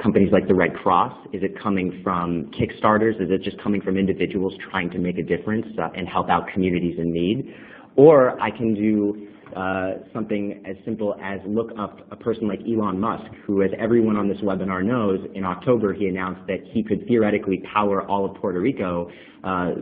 companies like the Red Cross? Is it coming from Kickstarters? Is it just coming from individuals trying to make a difference and help out communities in need? Or I can do something as simple as look up a person like Elon Musk, who, as everyone on this webinar knows, in October he announced that he could theoretically power all of Puerto Rico,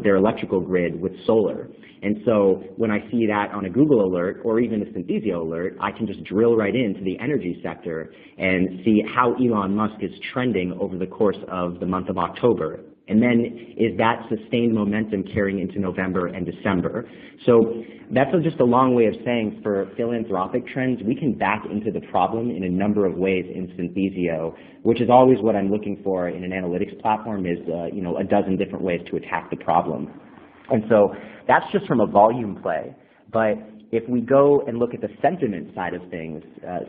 their electrical grid, with solar. And so when I see that on a Google alert or even a Synthesio alert, I can just drill right into the energy sector and see how Elon Musk is trending over the course of the month of October. And then is that sustained momentum carrying into November and December? So that's just a long way of saying for philanthropic trends, we can back into the problem in a number of ways in Synthesio, which is always what I'm looking for in an analytics platform is a dozen different ways to attack the problem. And so that's just from a volume play. But if we go and look at the sentiment side of things,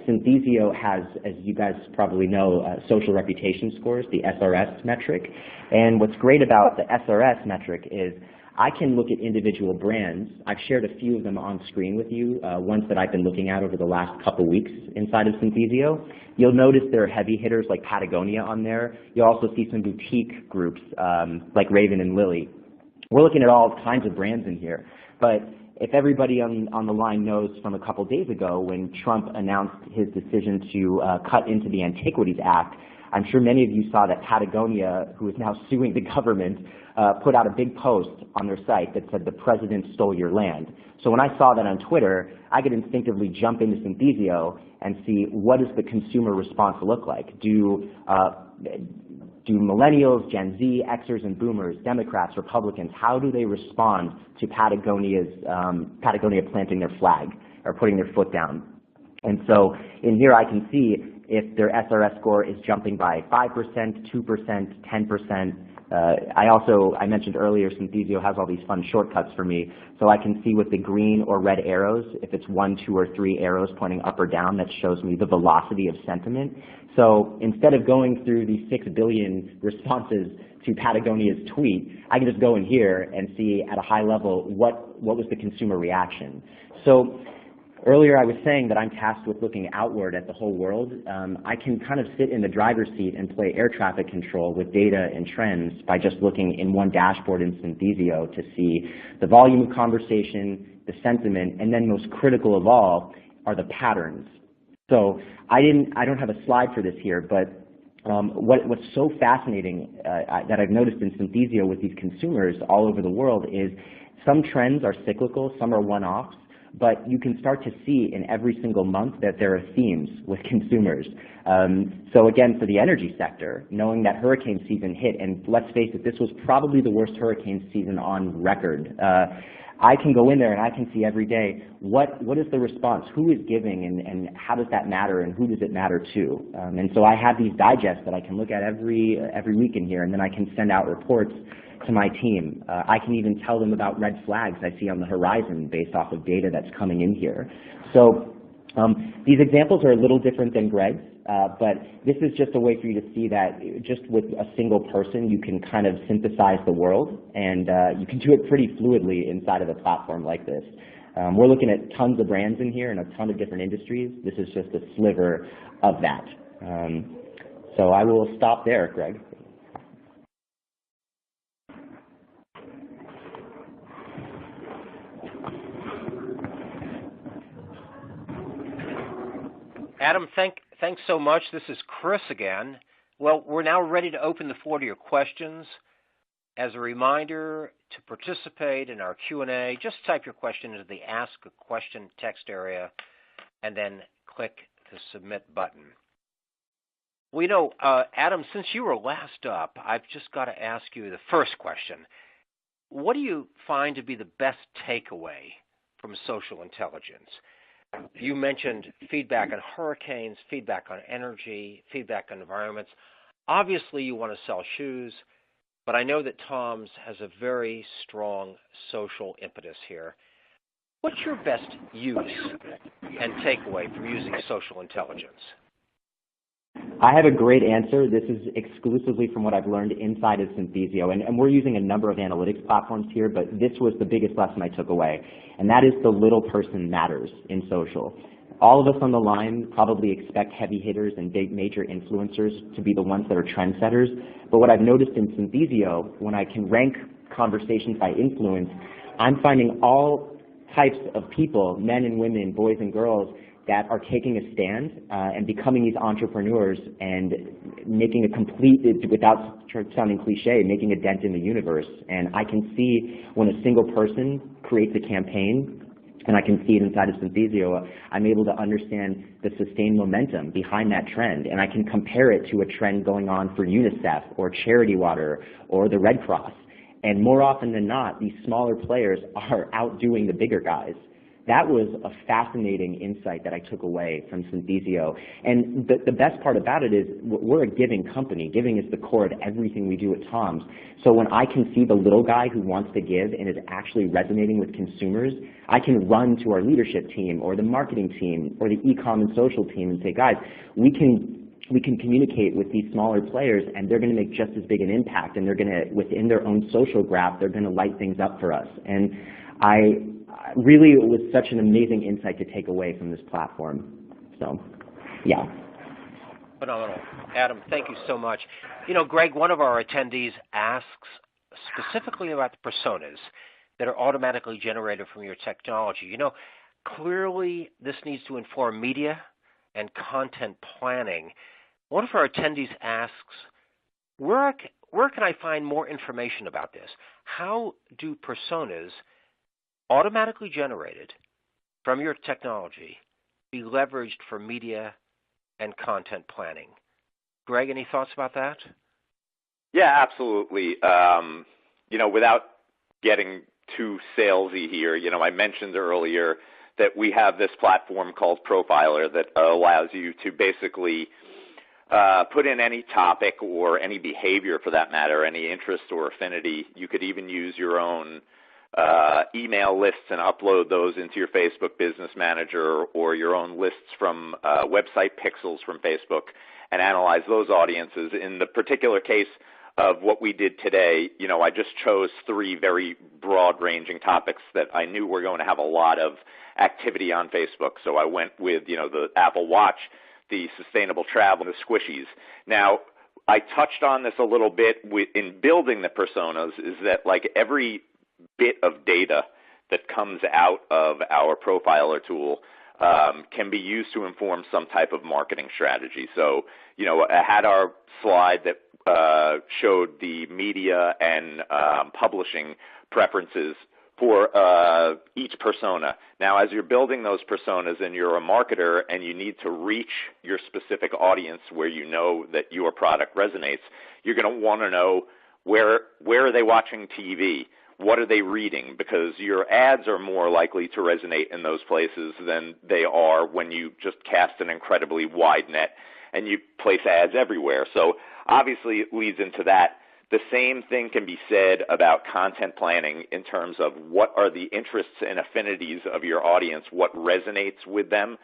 Synthesio has, as you guys probably know, social reputation scores, the SRS metric. And what's great about the SRS metric is I can look at individual brands. I've shared a few of them on screen with you, ones that I've been looking at over the last couple weeks inside of Synthesio. You'll notice there are heavy hitters like Patagonia on there. You'll also see some boutique groups like Raven and Lily. We're looking at all kinds of brands in here. But if everybody on the line knows from a couple days ago when Trump announced his decision to cut into the Antiquities Act, I'm sure many of you saw that Patagonia, who is now suing the government, put out a big post on their site that said, "The president stole your land." So when I saw that on Twitter, I could instinctively jump into Synthesio and see what does the consumer response look like. Do millennials, Gen Z, Xers, and Boomers, Democrats, Republicans, how do they respond to Patagonia planting their flag or putting their foot down? And so in here I can see if their SRS score is jumping by 5%, 2%, 10%. I mentioned earlier Synthesio has all these fun shortcuts for me, so I can see with the green or red arrows, if it's 1, 2, or 3 arrows pointing up or down, that shows me the velocity of sentiment. So instead of going through these 6 billion responses to Patagonia's tweet, I can just go in here and see at a high level what was the consumer reaction. So earlier I was saying that I'm tasked with looking outward at the whole world. I can kind of sit in the driver's seat and play air traffic control with data and trends by just looking in one dashboard in Synthesio to see the volume of conversation, the sentiment, and then most critical of all are the patterns. So I don't have a slide for this here, but what's so fascinating that I've noticed in Synthesio with these consumers all over the world is some trends are cyclical, some are one-offs, but you can start to see in every single month that there are themes with consumers. So again, for the energy sector, knowing that hurricane season hit, and let's face it, this was probably the worst hurricane season on record. I can go in there and I can see every day what is the response, who is giving, and how does that matter, and who does it matter to. And so I have these digests that I can look at every week in here, and then I can send out reports to my team. I can even tell them about red flags I see on the horizon based off of data that's coming in here. So these examples are a little different than Greg's, but this is just a way for you to see that just with a single person you can kind of synthesize the world, and you can do it pretty fluidly inside of a platform like this. We're looking at tons of brands in here and a ton of different industries. This is just a sliver of that. So I will stop there, Greg. Adam, thanks so much. This is Chris again. Well, we're now ready to open the floor to your questions. As a reminder, to participate in our Q&A, just type your question into the Ask a Question text area and then click the Submit button. Well, Adam, since you were last up, I've just got to ask you the first question. What do you find to be the best takeaway from social intelligence. You mentioned feedback on hurricanes, feedback on energy, feedback on environments. Obviously, you want to sell shoes, but I know that Tom's has a very strong social impetus here. What's your best use and takeaway from using social intelligence? I have a great answer. This is exclusively from what I've learned inside of Synthesio, and we're using a number of analytics platforms here, but this was the biggest lesson I took away, and that is the little person matters in social. All of us on the line probably expect heavy hitters and big major influencers to be the ones that are trendsetters, but what I've noticed in Synthesio, when I can rank conversations by influence, I'm finding all types of people, men and women, boys and girls, that are taking a stand and becoming these entrepreneurs and making a complete, without sounding cliche, making a dent in the universe. And I can see when a single person creates a campaign, and I can see it inside of Synthesio, I'm able to understand the sustained momentum behind that trend, and I can compare it to a trend going on for UNICEF or Charity Water or the Red Cross. And more often than not, these smaller players are outdoing the bigger guys. That was a fascinating insight that I took away from Synthesio. And the best part about it is we're a giving company. Giving is the core of everything we do at Tom's. So when I can see the little guy who wants to give and is actually resonating with consumers, I can run to our leadership team or the marketing team or the e-com and social team and say, guys, we can communicate with these smaller players, and they're going to make just as big an impact, and they're going to, within their own social graph, they're going to light things up for us. And really, it was such an amazing insight to take away from this platform. So, yeah. Phenomenal. Adam, thank you so much. You know, Greg, one of our attendees asks specifically about the personas that are automatically generated from your technology. You know, clearly this needs to inform media and content planning. One of our attendees asks, where can I find more information about this? How do personas automatically generated from your technology be leveraged for media and content planning? Greg, any thoughts about that? Yeah, absolutely. You know, without getting too salesy here, you know, I mentioned earlier that we have this platform called Profiler that allows you to basically put in any topic or any behavior for that matter, any interest or affinity. You could even use your own email lists and upload those into your Facebook Business Manager or your own lists from website pixels from Facebook and analyze those audiences. In the particular case of what we did today, you know, I just chose 3 very broad-ranging topics that I knew were going to have a lot of activity on Facebook. So I went with, you know, the Apple Watch, the sustainable travel, the squishies. Now, I touched on this a little bit in building the personas, is that like every bit of data that comes out of our Profiler tool can be used to inform some type of marketing strategy. So, you know, I had our slide that showed the media and publishing preferences for each persona. Now, as you're building those personas and you're a marketer and you need to reach your specific audience where you know that your product resonates, you're going to want to know where are they watching TV? What are they reading? Because your ads are more likely to resonate in those places than they are when you just cast an incredibly wide net and you place ads everywhere. So obviously it leads into that. The same thing can be said about content planning in terms of what are the interests and affinities of your audience, what resonates with them.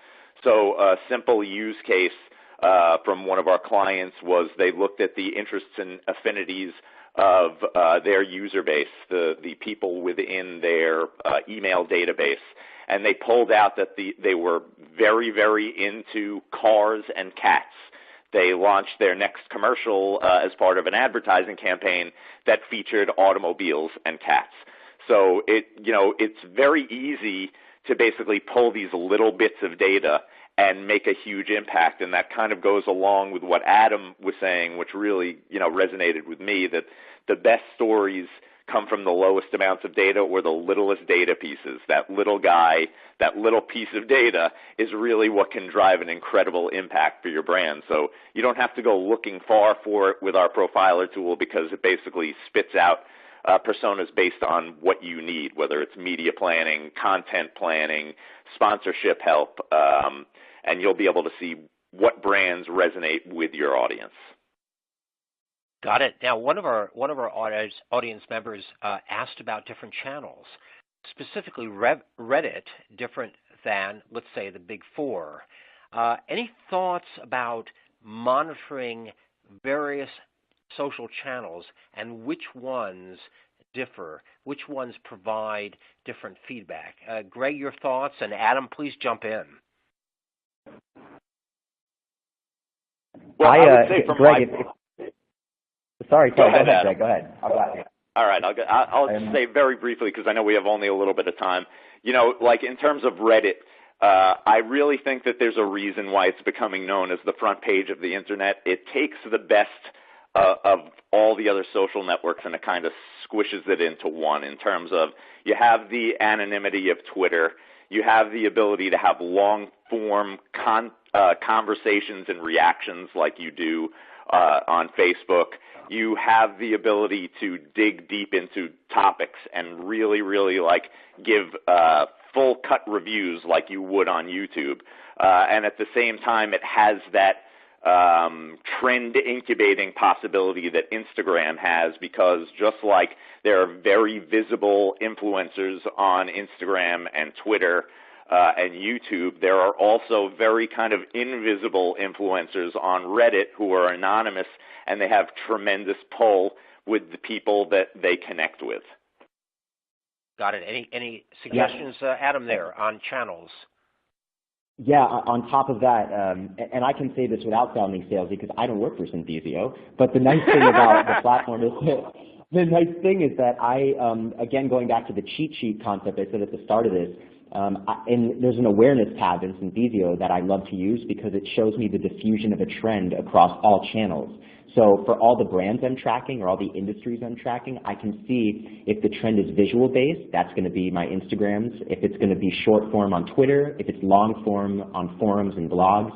So a simple use case from one of our clients was they looked at the interests and affinities of their user base, the people within their email database, and they pulled out that they were very, very into cars and cats. They launched their next commercial as part of an advertising campaign that featured automobiles and cats. So it's very easy to basically pull these little bits of data and make a huge impact. And that kind of goes along with what Adam was saying, which really, resonated with me, that the best stories come from the lowest amounts of data or the littlest data pieces. That little guy, that little piece of data is really what can drive an incredible impact for your brand. So you don't have to go looking far for it with our Profiler tool because it basically spits out personas based on what you need, whether it's media planning, content planning, sponsorship help, and you'll be able to see what brands resonate with your audience. Got it. Now, one of our audience members asked about different channels, specifically Reddit, different than, let's say, the big four. Any thoughts about monitoring various social channels and which ones differ, which ones provide different feedback? Greg, your thoughts, and Adam, please jump in. Well, I would say from Greg, sorry, go ahead, Greg. Go ahead. All right, I'll just say very briefly because I know we have only a little bit of time. You know, like in terms of Reddit, I really think that there's a reason why it's becoming known as the front page of the internet. It takes the best of all the other social networks and it kind of squishes it into one in terms of you have the anonymity of Twitter, you have the ability to have long-form conversations and reactions like you do on Facebook. You have the ability to dig deep into topics and really, really like give full cut reviews like you would on YouTube. And at the same time, it has that trend incubating possibility that Instagram has, because just like there are very visible influencers on Instagram and Twitter and YouTube, there are also very kind of invisible influencers on Reddit who are anonymous, and they have tremendous pull with the people that they connect with. Got it. Any suggestions, Adam, there on channels? Yeah, on top of that, and I can say this without sounding salesy because I don't work for Synthesio, but the nice thing about the platform is that I, again, going back to the cheat sheet concept I said at the start of this, and there's an awareness tab in Synthesio that I love to use because it shows me the diffusion of a trend across all channels. So for all the brands I'm tracking or all the industries I'm tracking, I can see if the trend is visual based, that's going to be my Instagrams. If it's going to be short form on Twitter, if it's long form on forums and blogs,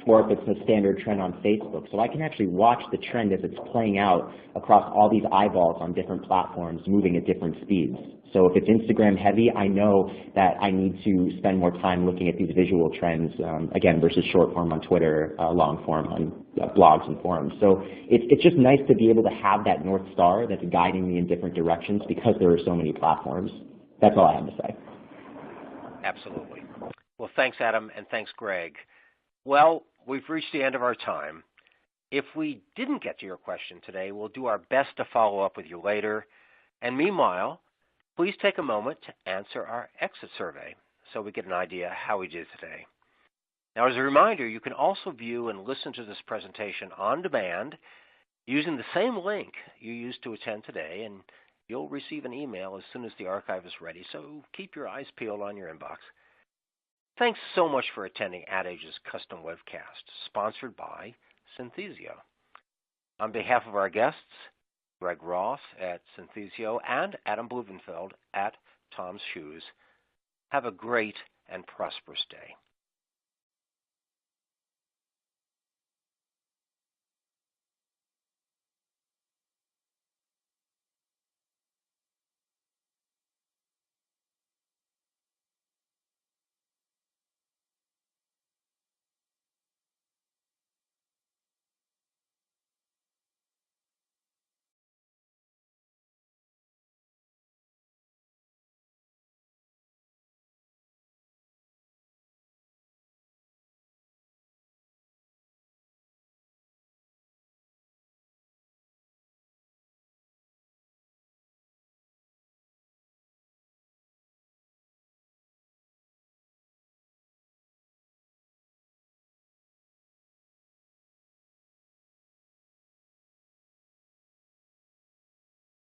or if it's a standard trend on Facebook. So I can actually watch the trend as it's playing out across all these eyeballs on different platforms moving at different speeds. So if it's Instagram heavy, I know that I need to spend more time looking at these visual trends, again, versus short form on Twitter, long form on blogs and forums. So it's just nice to be able to have that North Star that's guiding me in different directions because there are so many platforms. That's all I have to say. Absolutely. Well, thanks, Adam, and thanks, Greg. Well, we've reached the end of our time. If we didn't get to your question today, we'll do our best to follow up with you later. And meanwhile, please take a moment to answer our exit survey so we get an idea how we did today. Now, as a reminder, you can also view and listen to this presentation on demand using the same link you used to attend today, and you'll receive an email as soon as the archive is ready, so keep your eyes peeled on your inbox. Thanks so much for attending Ad Age's custom webcast, sponsored by Synthesio. On behalf of our guests, Greg Ross at Synthesio and Adam Blumenfeld at Tom's Shoes, have a great and prosperous day.